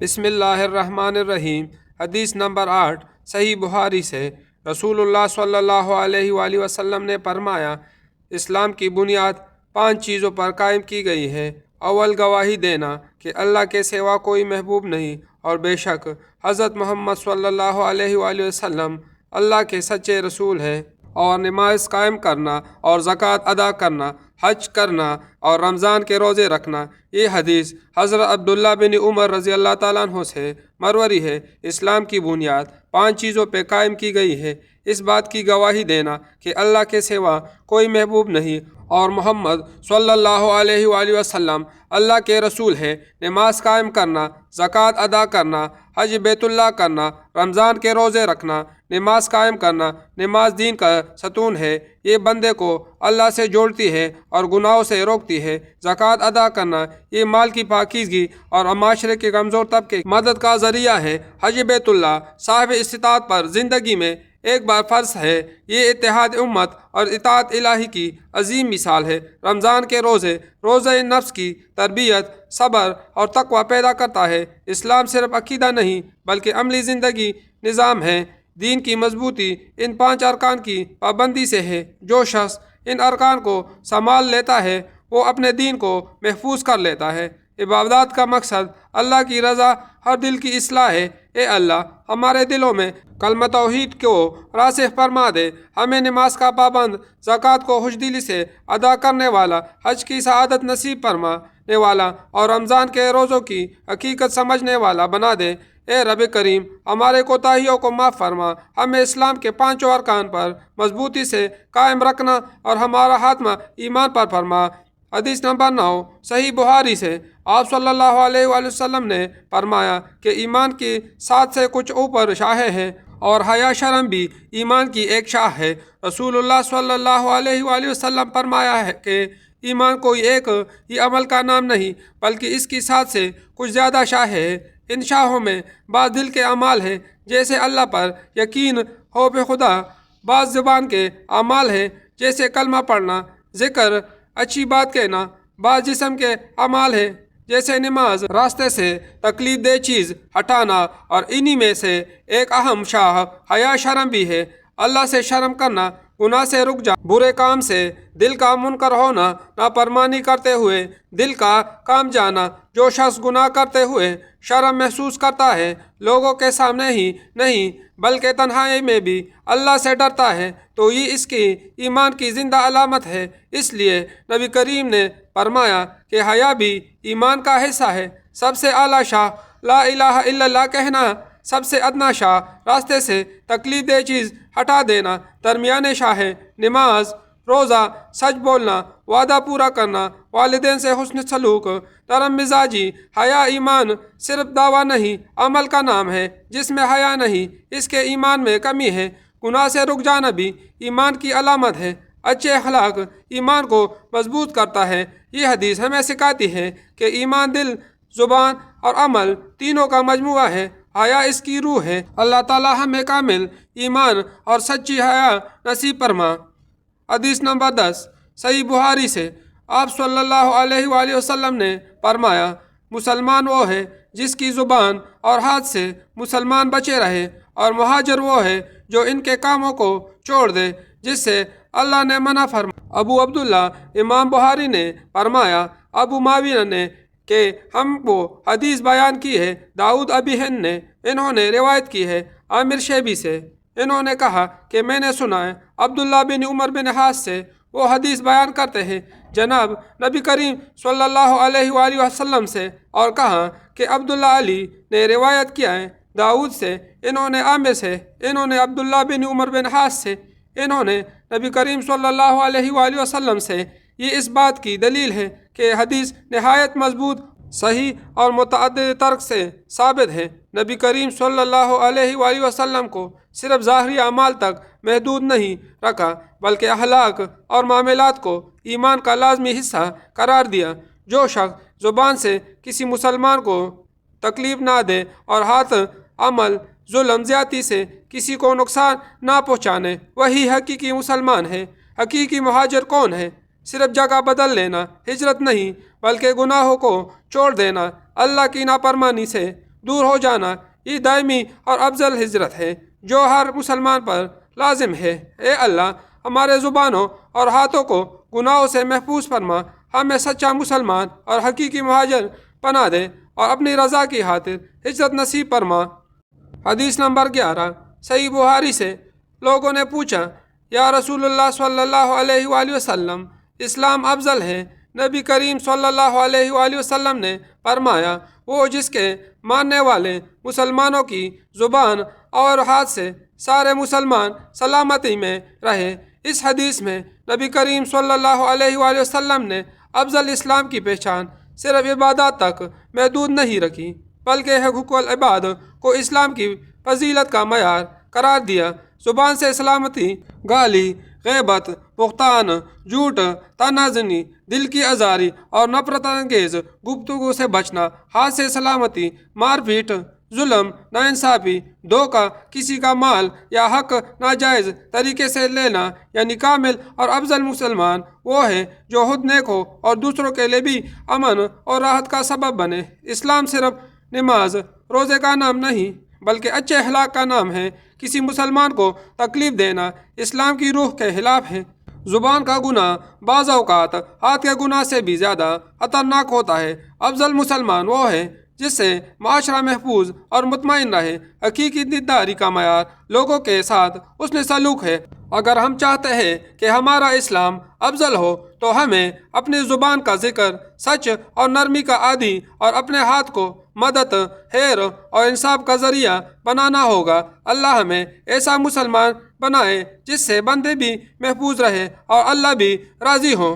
بسم اللہ الرحمن الرحیم۔ حدیث نمبر 8 صحیح بخاری سے رسول اللہ صلی اللہ علیہ وآلہ وسلم نے فرمایا، اسلام کی بنیاد 5 چیزوں پر قائم کی گئی ہے۔ اول، گواہی دینا کہ اللہ کے سوا کوئی محبوب نہیں اور بے شک حضرت محمد صلی اللہ علیہ وآلہ وسلم اللہ کے سچے رسول ہیں، اور نماز قائم کرنا اور زکوٰۃ ادا کرنا، حج کرنا اور رمضان کے روزے رکھنا۔ یہ حدیث حضرت عبداللہ بن عمر رضی اللہ تعالیٰ عنہ سے مروی ہے۔ اسلام کی بنیاد 5 چیزوں پہ قائم کی گئی ہے۔ اس بات کی گواہی دینا کہ اللہ کے سوا کوئی محبوب نہیں اور محمد صلی اللہ علیہ وآلہ وسلم اللہ کے رسول ہے، نماز قائم کرنا، زکوٰۃ ادا کرنا، حج بیت اللہ کرنا، رمضان کے روزے رکھنا۔ نماز قائم کرنا، نماز دین کا ستون ہے، یہ بندے کو اللہ سے جوڑتی ہے اور گناہوں سے روکتی ہے۔ زکوٰۃ ادا کرنا، یہ مال کی پاکیزگی اور معاشرے کے کمزور طبقے کی مدد کا ذریعہ ہے۔ حج بیت اللہ صاحب استطاعت پر زندگی میں ایک بار فرض ہے، یہ اتحاد امت اور اطاعت الہی کی عظیم مثال ہے۔ رمضان کے روزہ نفس کی تربیت، صبر اور تقوی پیدا کرتا ہے۔ اسلام صرف عقیدہ نہیں بلکہ عملی زندگی نظام ہے۔ دین کی مضبوطی ان 5 ارکان کی پابندی سے ہے۔ جو شخص ان ارکان کو سنبھال لیتا ہے وہ اپنے دین کو محفوظ کر لیتا ہے۔ عبادات کا مقصد اللہ کی رضا اور دل کی اصلاح ہے۔ اے اللہ، ہمارے دلوں میں کلمہ توحید کو راسخ فرما دے، ہمیں نماز کا پابند، زکوٰۃ کو خوشدلی سے ادا کرنے والا، حج کی سعادت نصیب فرمانے والا اور رمضان کے روزوں کی حقیقت سمجھنے والا بنا دے۔ اے رب کریم، ہمارے کوتاہیوں کو معاف فرما، ہمیں اسلام کے 5 ارکان پر مضبوطی سے قائم رکھنا اور ہمارا خاتمہ ایمان پر فرما۔ حدیث نمبر 9 صحیح بخاری سے آپ صلی اللہ علیہ وآلہ وسلم نے فرمایا کہ ایمان کی 7 سے کچھ اوپر شاخیں ہیں اور حیا شرم بھی ایمان کی ایک شاخ ہے۔ رسول اللہ صلی اللہ علیہ وآلہ وسلم فرمایا ہے کہ ایمان کوئی ایک ہی عمل کا نام نہیں بلکہ اس کی 7 سے کچھ زیادہ شاخیں ہیں۔ ان شاخوں میں بعض دل کے اعمال ہیں جیسے اللہ پر یقین، خوف خدا، بعض زبان کے اعمال ہیں جیسے کلمہ پڑھنا، ذکر، اچھی بات کہنا، بعض جسم کے اعمال ہیں جیسے نماز، راستے سے تکلیف دہ چیز ہٹانا، اور انہی میں سے ایک اہم شاخ حیا شرم بھی ہے۔ اللہ سے شرم کرنا، گناہ سے رک جا، برے کام سے دل کا منکر ہونا، نافرمانی کرتے ہوئے دل کا کام جانا۔ جو شخص گناہ کرتے ہوئے شرم محسوس کرتا ہے، لوگوں کے سامنے ہی نہیں بلکہ تنہائی میں بھی اللہ سے ڈرتا ہے، تو یہ اس کی ایمان کی زندہ علامت ہے۔ اس لیے نبی کریم نے فرمایا کہ حیا بھی ایمان کا حصہ ہے۔ سب سے اعلیٰ شاہ لا الہ الا اللہ کہنا، سب سے ادنا شاہ راستے سے تکلیف دہ چیز ہٹا دینا، درمیانے شاہ نماز، روزہ، سچ بولنا، وعدہ پورا کرنا، والدین سے حسن سلوک، نرم مزاجی۔ حیا ایمان صرف دعویٰ نہیں، عمل کا نام ہے۔ جس میں حیا نہیں، اس کے ایمان میں کمی ہے۔ گناہ سے رک جانا بھی ایمان کی علامت ہے۔ اچھے اخلاق ایمان کو مضبوط کرتا ہے۔ یہ حدیث ہمیں سکھاتی ہے کہ ایمان دل، زبان اور عمل تینوں کا مجموعہ ہے۔ حیا اس کی روح ہے۔ اللہ تعالی ہمیں کامل ایمان اور سچی حیا نصیب فرما۔ حدیث نمبر 10 صحیح بخاری سے آپ صلی اللہ علیہ وآلہ وسلم نے فرمایا، مسلمان وہ ہے جس کی زبان اور ہاتھ سے مسلمان بچے رہے، اور مہاجر وہ ہے جو ان کے کاموں کو چھوڑ دے جس سے اللہ نے منع فرمایا۔ ابو عبداللہ امام بخاری نے فرمایا، ابو معاویہ نے کہ ہم کو حدیث بیان کی ہے، داؤد ابی ہند نے انہوں نے روایت کی ہے، عامر شیبی سے انہوں نے کہا کہ میں نے سنا ہے عبداللہ بن عمر بن حاص سے، وہ حدیث بیان کرتے ہیں جناب نبی کریم صلی اللہ علیہ وآلہ وسلم سے، اور کہا کہ عبداللہ علی نے روایت کیا ہے داؤد سے، انہوں نے عامر سے، انہوں نے عبداللہ بن عمر بن حاص سے، انہوں نے نبی کریم صلی اللہ علیہ وآلہ وسلم سے۔ یہ اس بات کی دلیل ہے کہ حدیث نہایت مضبوط، صحیح اور متعدد طرق سے ثابت ہے۔ نبی کریم صلی اللہ علیہ وآلہ وسلم کو صرف ظاہری اعمال تک محدود نہیں رکھا بلکہ اخلاق اور معاملات کو ایمان کا لازمی حصہ قرار دیا۔ جو شخص زبان سے کسی مسلمان کو تکلیف نہ دے اور ہاتھ عمل، ظلم، زیادتی سے کسی کو نقصان نہ پہنچانے، وہی حقیقی مسلمان ہے۔ حقیقی مہاجر کون ہے؟ صرف جگہ بدل لینا ہجرت نہیں بلکہ گناہوں کو چھوڑ دینا، اللہ کی نافرمانی سے دور ہو جانا یہ دائمی اور افضل ہجرت ہے جو ہر مسلمان پر لازم ہے۔ اے اللہ ہمارے زبانوں اور ہاتھوں کو گناہوں سے محفوظ فرما، ہمیں سچا مسلمان اور حقیقی مہاجر بنا دے اور اپنی رضا کی خاطر ہجرت نصیب فرما۔ حدیث نمبر 11 صحیح بخاری سے لوگوں نے پوچھا، یا رسول اللہ صلی اللہ علیہ وآلہ وسلم اسلام افضل ہے؟ نبی کریم صلی اللہ علیہ وآلہ وسلم نے فرمایا، وہ جس کے ماننے والے مسلمانوں کی زبان اور ہاتھ سے سارے مسلمان سلامتی میں رہے۔ اس حدیث میں نبی کریم صلی اللہ علیہ وآلہ وسلم نے افضل اسلام کی پہچان صرف عبادات تک محدود نہیں رکھی، بلکہ حقوق العباد کو اسلام کی فضیلت کا معیار قرار دیا۔ زبان سے سلامتی، گالی، غیبت، بہتان، جھوٹ، طعنہ زنی، دل کی آزاری اور نفرت انگیز گفتگو سے بچنا، ہاتھ سے سلامتی، مار پیٹ، ظلم، ناانصافی، دھوکہ، کسی کا مال یا حق ناجائز طریقے سے لینا، یعنی کامل اور افضل مسلمان وہ ہے جو خود نیک ہو اور دوسروں کے لیے بھی امن اور راحت کا سبب بنے۔ اسلام صرف نماز روزے کا نام نہیں بلکہ اچھے اخلاق کا نام ہے۔ کسی مسلمان کو تکلیف دینا اسلام کی روح کے خلاف ہے۔ زبان کا گناہ بعض اوقات ہاتھ کے گناہ سے بھی زیادہ خطرناک ہوتا ہے۔ افضل مسلمان وہ ہے جس سے معاشرہ محفوظ اور مطمئن رہے۔ حقیقی دینداری کا معیار لوگوں کے ساتھ حسن سلوک ہے۔ اگر ہم چاہتے ہیں کہ ہمارا اسلام افضل ہو تو ہمیں اپنی زبان کا ذکر سچ اور نرمی کا عادی اور اپنے ہاتھ کو مدد، خیر اور انصاف کا ذریعہ بنانا ہوگا۔ اللہ ہمیں ایسا مسلمان بنائے جس سے بندے بھی محفوظ رہے اور اللہ بھی راضی ہوں۔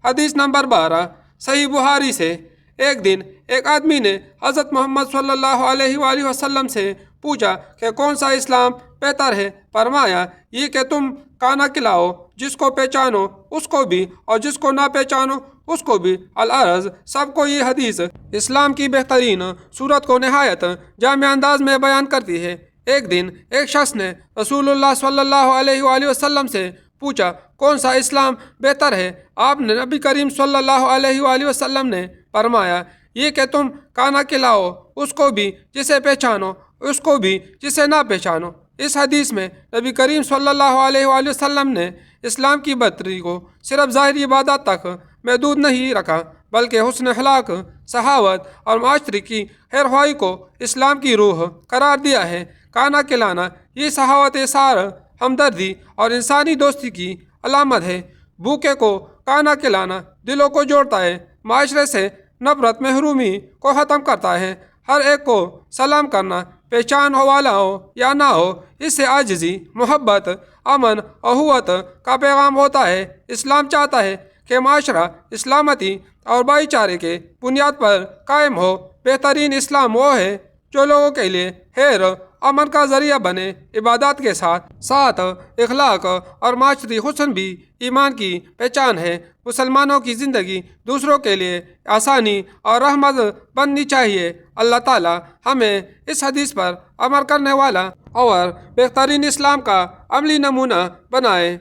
حدیث نمبر 12 صحیح بخاری سے ایک دن ایک آدمی نے حضرت محمد صلی اللہ علیہ وآلہ وسلم سے پوچھا کہ کون سا اسلام بہتر ہے؟ فرمایا، یہ کہ تم کھانا کھلاؤ، جس کو پہچانو اس کو بھی اور جس کو نہ پہچانو اس کو بھی۔ العرض سب کو یہ حدیث اسلام کی بہترین صورت کو نہایت جامع انداز میں بیان کرتی ہے۔ ایک دن ایک شخص نے رسول اللہ صلی اللہ علیہ وآلہ وسلم سے پوچھا، کون سا اسلام بہتر ہے؟ آپ نے نبی کریم صلی اللہ علیہ وآلہ وسلم نے فرمایا، یہ کہ تم کھانا کھلاؤ، اس کو بھی جسے پہچانو اس کو بھی جسے نہ پہچانو۔ اس حدیث میں نبی کریم صلی اللہ علیہ وآلہ وسلم نے اسلام کی برتری کو صرف ظاہری عبادات تک محدود نہیں رکھا بلکہ حسن اخلاق، سخاوت اور معاشرے کی خیر خواہی کو اسلام کی روح قرار دیا ہے۔ کھانا کھلانا یہ سخاوت، اظہار ہمدردی اور انسانی دوستی کی علامت ہے۔ بھوکے کو کھانا کھلانا دلوں کو جوڑتا ہے، معاشرے سے نفرت، محرومی کو ختم کرتا ہے۔ ہر ایک کو سلام کرنا، پہچان ہو والا ہو یا نہ ہو، اس سے عاجزی، محبت، امن، اخوت کا پیغام ہوتا ہے۔ اسلام چاہتا ہے کہ معاشرہ سلامتی اور بھائی چارے کے بنیاد پر قائم ہو۔ بہترین اسلام وہ ہے جو لوگوں کے لیے خیر، امن کا ذریعہ بنے۔ عبادات کے ساتھ ساتھ اخلاق اور معاشرتی حسن بھی ایمان کی پہچان ہے۔ مسلمانوں کی زندگی دوسروں کے لیے آسانی اور رحمت بننی چاہیے۔ اللہ تعالی ہمیں اس حدیث پر عمل کرنے والا اور بہترین اسلام کا عملی نمونہ بنائے۔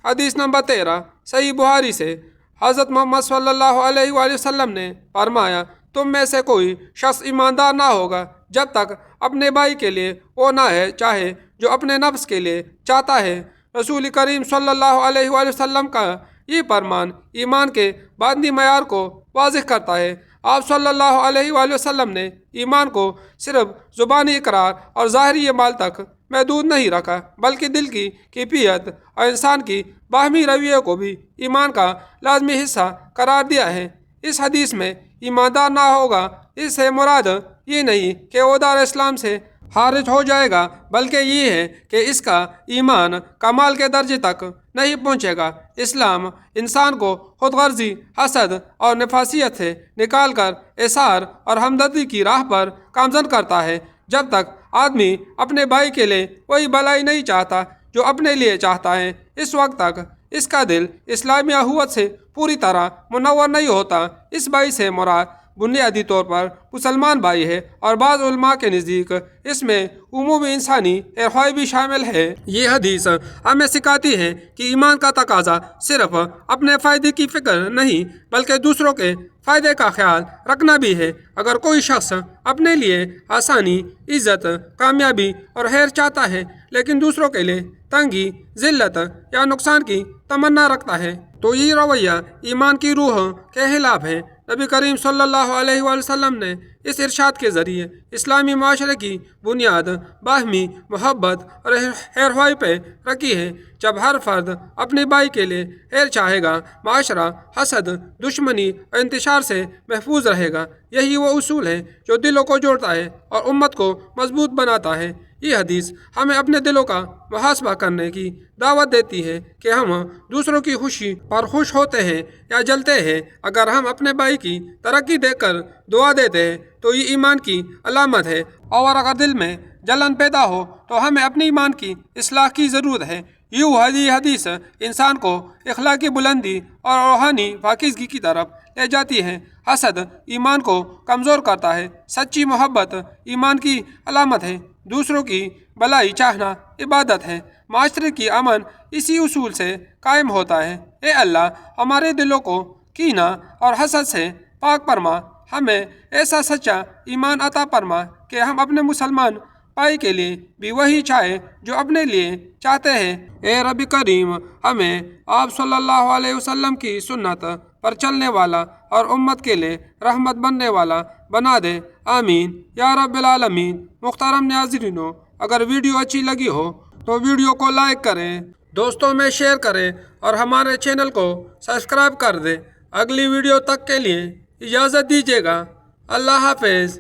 حدیث نمبر 13 صحیح بخاری سے حضرت محمد صلی اللہ علیہ وآلہ وسلم نے فرمایا، تم میں سے کوئی شخص ایماندار نہ ہوگا جب تک اپنے بھائی کے لیے وہ نہ ہے چاہے جو اپنے نفس کے لیے چاہتا ہے۔ رسول کریم صلی اللہ علیہ وآلہ وسلم کا یہ فرمان ایمان کے باطنی معیار کو واضح کرتا ہے۔ آپ صلی اللہ علیہ وآلہ وسلم نے ایمان کو صرف زبانی اقرار اور ظاہری اعمال تک محدود نہیں رکھا بلکہ دل کی کیفیت اور انسان کی باہمی رویے کو بھی ایمان کا لازمی حصہ قرار دیا ہے۔ اس حدیث میں ایماندار نہ ہوگا، اس سے مراد یہ نہیں کہ وہ دار اسلام سے خارج ہو جائے گا بلکہ یہ ہے کہ اس کا ایمان کمال کے درجے تک نہیں پہنچے گا۔ اسلام انسان کو خود غرضی، حسد اور نفسیت سے نکال کر احسان اور ہمدردی کی راہ پر گامزن کرتا ہے۔ جب تک آدمی اپنے بھائی کے لیے وہی بھلائی نہیں چاہتا جو اپنے لیے چاہتا ہے، اس وقت تک اس کا دل اسلامی اخوت سے پوری طرح منور نہیں ہوتا۔ اس بھائی سے مراد بنیادی طور پر مسلمان بھائی ہے اور بعض علماء کے نزدیک اس میں عمومی انسانی خواہ بھی شامل ہے۔ یہ حدیث ہمیں سکھاتی ہے کہ ایمان کا تقاضا صرف اپنے فائدے کی فکر نہیں بلکہ دوسروں کے فائدے کا خیال رکھنا بھی ہے۔ اگر کوئی شخص اپنے لیے آسانی، عزت، کامیابی اور خیر چاہتا ہے لیکن دوسروں کے لیے تنگی، ذلت یا نقصان کی تمنا رکھتا ہے تو یہ رویہ ایمان کی روح کے خلاف ہے۔ نبی کریم صلی اللہ علیہ وآلہ وسلم نے اس ارشاد کے ذریعے اسلامی معاشرے کی بنیاد باہمی محبت اور خیر خواہی پہ رکھی ہے۔ جب ہر فرد اپنے بھائی کے لیے خیر چاہے گا، معاشرہ حسد، دشمنی اور انتشار سے محفوظ رہے گا۔ یہی وہ اصول ہے جو دلوں کو جوڑتا ہے اور امت کو مضبوط بناتا ہے۔ یہ حدیث ہمیں اپنے دلوں کا محاسبہ کرنے کی دعوت دیتی ہے کہ ہم دوسروں کی خوشی پر خوش ہوتے ہیں یا جلتے ہیں۔ اگر ہم اپنے بھائی کی ترقی دیکھ کر دعا دیتے ہیں تو یہ ایمان کی علامت ہے، اور اگر دل میں جلن پیدا ہو تو ہمیں اپنے ایمان کی اصلاح کی ضرورت ہے۔ یہ حدیث انسان کو اخلاقی بلندی اور روحانی پاکیزگی کی طرف لے جاتی ہے۔ حسد ایمان کو کمزور کرتا ہے، سچی محبت ایمان کی علامت ہے، دوسروں کی بھلائی چاہنا عبادت ہے، معاشرے کی امن اسی اصول سے قائم ہوتا ہے۔ اے اللہ، ہمارے دلوں کو کینہ اور حسد سے پاک فرما، ہمیں ایسا سچا ایمان عطا فرما کہ ہم اپنے مسلمان بھائی کے لیے بھی وہی چاہے جو اپنے لیے چاہتے ہیں۔ اے رب کریم، ہمیں آپ صلی اللہ علیہ وسلم کی سنت پر چلنے والا اور امت کے لیے رحمت بننے والا بنا دے، آمین یا رب العالمین۔ محترم ناظرینو، اگر ویڈیو اچھی لگی ہو تو ویڈیو کو لائک کریں، دوستوں میں شیئر کریں اور ہمارے چینل کو سبسکرائب کر دیں۔ اگلی ویڈیو تک کے لیے اجازت دیجیے گا۔ اللہ حافظ۔